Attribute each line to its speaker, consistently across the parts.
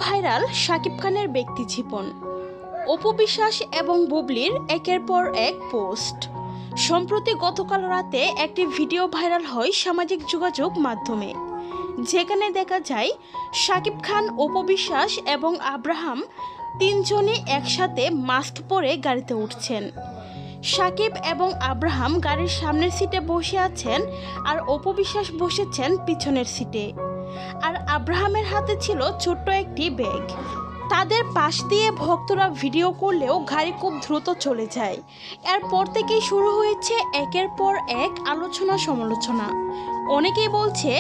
Speaker 1: Viral Shakib খানের ব্যক্তি জীবন, অপু বিশ্বাস এবং বুবলির একের পর এক পোস্ট। সম্প্রতি গতকাল রাতে একটি ভিডিও ভাইরাল হয় সামাজিক যোগাযোগ মাধ্যমে, যেখানে দেখা যায় শাকিব খান, অপু বিশ্বাস এবং আব্রাহাম তিনজনই একসাথে মাস্ক পরে গাড়িতে উঠছেন। শাকিব এবং আব্রাহাম গাড়ির সামনের সিটে বসে আছেন আর অপু বিশ্বাস বসেছেন পিছনের সিটে। আর আব্রাহামের হাতে ছিল ছোট্ট একটি ব্যাগ। তাদের পাশ দিয়ে ভক্তরা ভিডিও করলেও গাড়ি খুব দ্রুত চলে যায়। এরপর থেকেই শুরু হয়েছে একের পর এক আলোচনা সমালোচনা। অনেকেই বলছে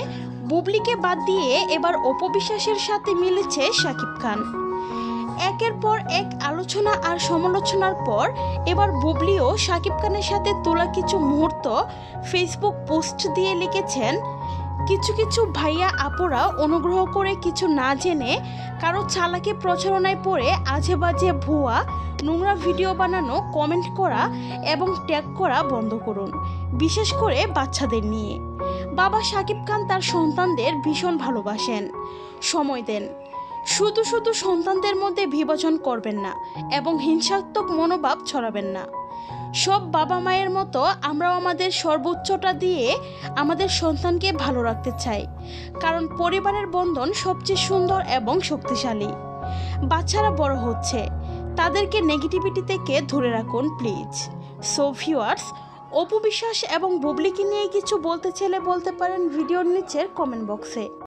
Speaker 1: বুবলিকে বাদ দিয়ে এবার অপু বিশ্বাসের সাথে মিলেছে শাকিব খান। একের পর এক আলোচনা আর সমালোচনার পর এবার বুবলিও শাকিব খানের সাথে তোলা কিছু মুহূর্ত ফেসবুক পোস্ট দিয়ে লিখেছেন, কিছু কিছু ভাইয়া আপুরা অনুগ্রহ করে কিছু না জেনে কারো চালাকি প্রচারণায় পড়ে আজে বাজে ভুয়া নোংরা ভিডিও বানানো, কমেন্ট করা এবং ট্যাগ করা বন্ধ করুন, বিশেষ করে বাচ্চাদের নিয়ে। বাবা শাকিব খান তার সন্তানদের ভীষণ ভালোবাসেন, সময় দেন। শুধু শুধু সন্তানদের মধ্যে বিভাজন করবেন না এবং হিংসাত্মক মনোভাব ছড়াবেন না। সব বাবা মায়ের মতো আমরাও আমাদের সর্বোচ্চটা দিয়ে আমাদের সন্তানকে ভালো রাখতে চাই, কারণ পরিবারের বন্ধন সবচেয়ে সুন্দর এবং শক্তিশালী। বাচ্চারা বড় হচ্ছে, তাদেরকে নেগেটিভিটি থেকে দূরে রাখুন please. So viewers, Apu Biswas এবং বুবলিকে নিয়ে কিছু বলতে চাইলে বলতে পারেন ভিডিওর নিচের কমেন্ট বক্সে।